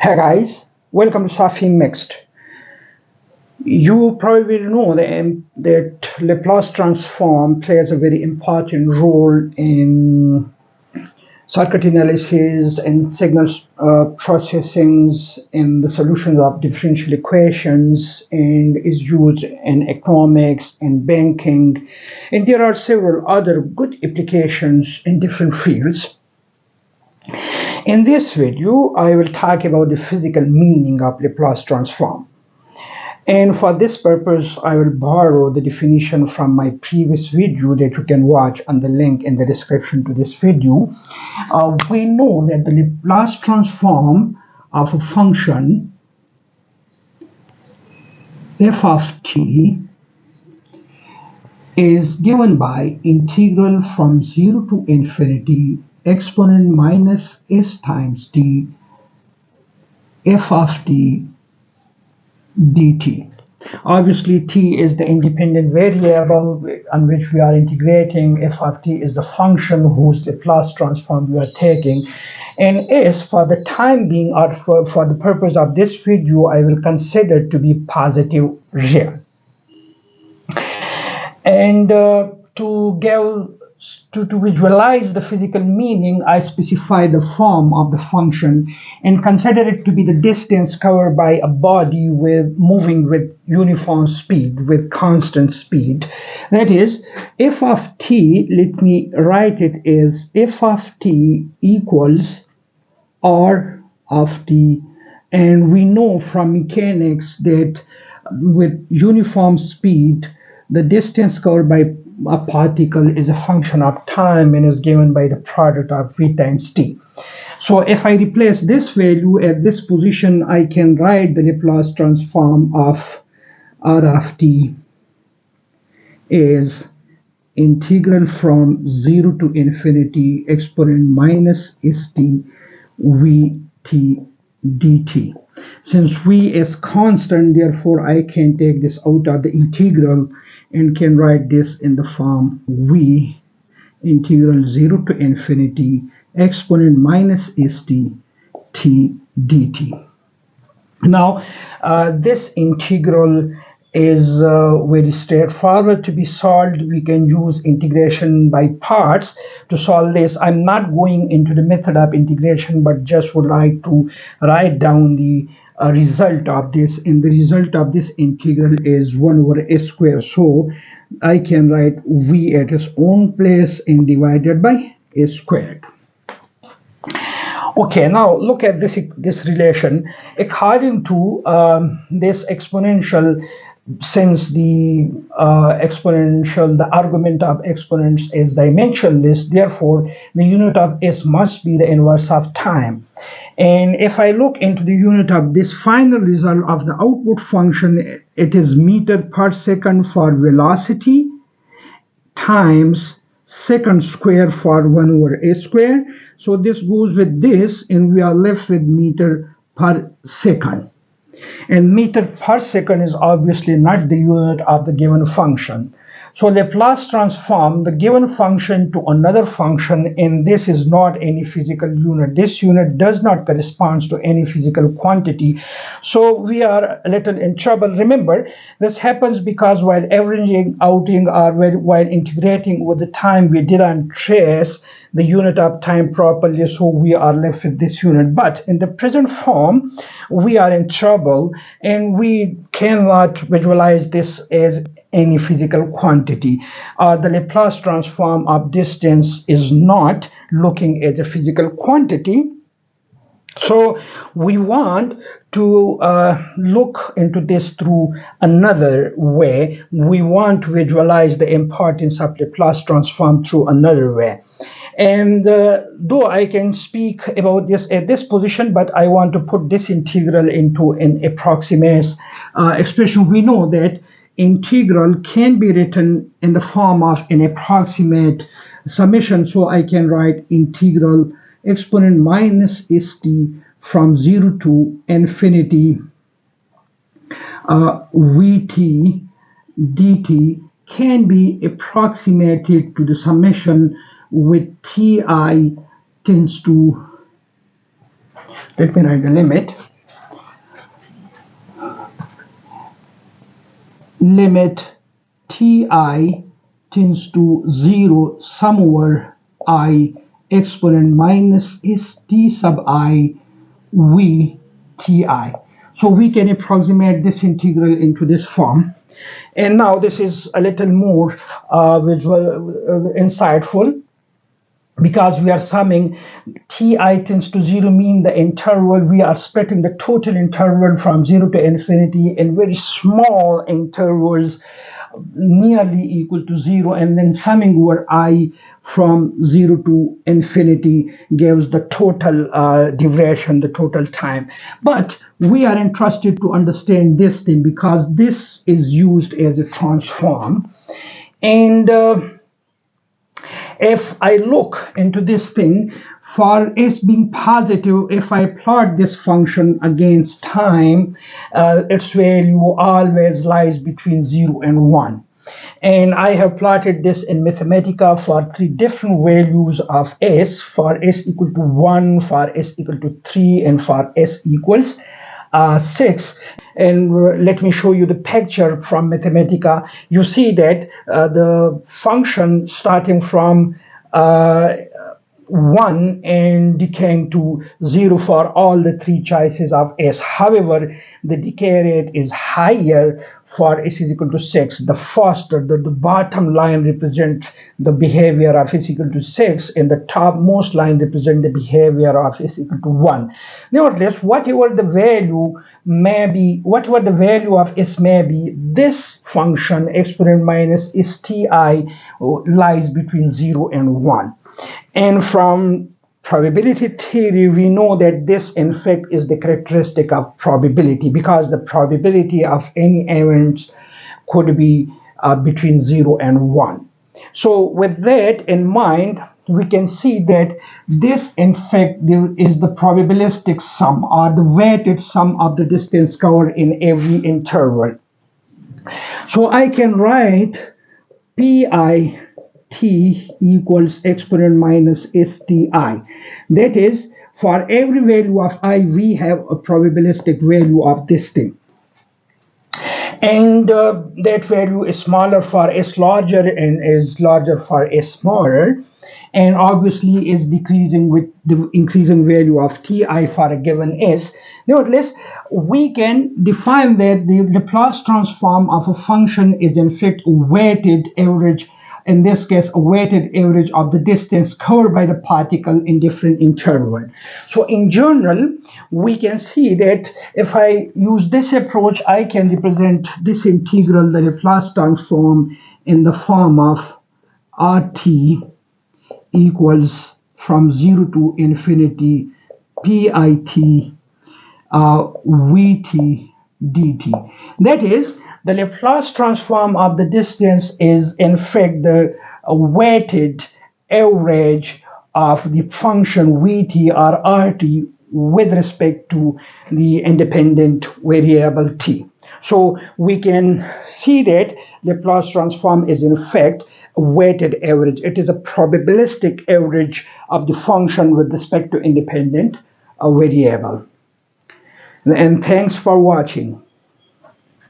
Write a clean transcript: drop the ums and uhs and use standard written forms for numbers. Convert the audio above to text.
Hey guys, welcome to Safi Mixed. You probably know that Laplace Transform plays a very important role in circuit analysis and signal processing in the solutions of differential equations and is used in economics and banking. And there are several other good applications in different fields. In this video, I will talk about the physical meaning of Laplace transform. And for this purpose, I will borrow the definition from my previous video that you can watch on the link in the description to this video. We know that the Laplace transform of a function f of t is given by integral from 0 to infinity exponent minus s times t f of t dt. Obviously, t is the independent variable on which we are integrating. F of t is the function whose Laplace transform we are taking. And s, for the time being, or for the purpose of this video, I will consider to be positive real. And to visualize the physical meaning, I specify the form of the function and consider it to be the distance covered by a body with moving with uniform speed, with constant speed. That is, f of t, let me write it as f of t equals r of t. And we know from mechanics that with uniform speed, the distance covered by a particle is a function of time and is given by the product of v times t. So if I replace this value at this position, I can write the Laplace transform of r of t is integral from 0 to infinity exponent minus st vt dt. Since v is constant, therefore I can take this out of the integral and can write this in the form v integral 0 to infinity exponent minus st t dt. Now, this integral is very straightforward to be solved. We can use integration by parts to solve this. I'm not going into the method of integration, but just would like to write down the result of this. And the result of this integral is 1 over s squared. So I can write v at its own place and divided by s squared. Okay, now look at this relation. According to this exponential, since the the argument of exponents is dimensionless, therefore the unit of s must be the inverse of time. And if I look into the unit of this final result of the output function, it is meter per second for velocity times second square for 1 over s square. So this goes with this, and we are left with meter per second. And meter per second is obviously not the unit of the given function. So Laplace transform the given function to another function, and this is not any physical unit. This unit does not correspond to any physical quantity. So we are a little in trouble. Remember, this happens because while averaging outing or while integrating with the time, we didn't trace the unit of time properly, so we are left with this unit. But in the present form, we are in trouble and we cannot visualize this as any physical quantity. The Laplace transform of distance is not looking at a physical quantity. So we want to look into this through another way. We want to visualize the importance of Laplace transform through another way. And though I can speak about this at this position, but I want to put this integral into an approximate expression. We know that integral can be written in the form of an approximate summation. So I can write integral exponent minus st from 0 to infinity vt dt can be approximated to the summation with ti tends to, let me write the limit, limit ti tends to 0 somewhere I exponent minus st sub I v ti. So we can approximate this integral into this form. And now this is a little more visual, insightful, because we are summing ti tends to 0 mean the interval, we are splitting the total interval from 0 to infinity in very small intervals nearly equal to 0, and then summing over I from 0 to infinity gives the total duration, the total time. But we are interested to understand this thing because this is used as a transform. And if I look into this thing, for s being positive, if I plot this function against time, its value always lies between 0 and 1. And I have plotted this in Mathematica for 3 different values of s, for s equal to 1, for s equal to 3, and for s equals 6. And let me show you the picture from Mathematica. You see that the function starting from 1 and decaying to 0 for all the 3 choices of s. However, the decay rate is higher for s is equal to 6. The first, the bottom line represents the behavior of s equal to 6, and the topmost line represents the behavior of s equal to 1. Nevertheless, whatever the value may be, whatever the value of s may be, this function exponent minus sti lies between 0 and 1. And from probability theory, we know that this in fact is the characteristic of probability, because the probability of any event could be between 0 and 1. So with that in mind, we can see that this in fact is the probabilistic sum, or the weighted sum of the distance covered in every interval. So I can write pi t equals exponent minus sti. That is, for every value of I, we have a probabilistic value of this thing. And that value is smaller for s larger and is larger for s smaller, and obviously is decreasing with the increasing value of ti for a given s. Nevertheless, we can define that the Laplace transform of a function is in fact a weighted average, in this case a weighted average of the distance covered by the particle in different intervals. So in general, we can see that if I use this approach, I can represent this integral, the Laplace transform, in the form of RT equals from 0 to infinity PIT Vt dt. That is, the Laplace transform of the distance is in fact the weighted average of the function Vt or Rt with respect to the independent variable t. So we can see that Laplace transform is in fact a weighted average. It is a probabilistic average of the function with respect to independent variable. And thanks for watching.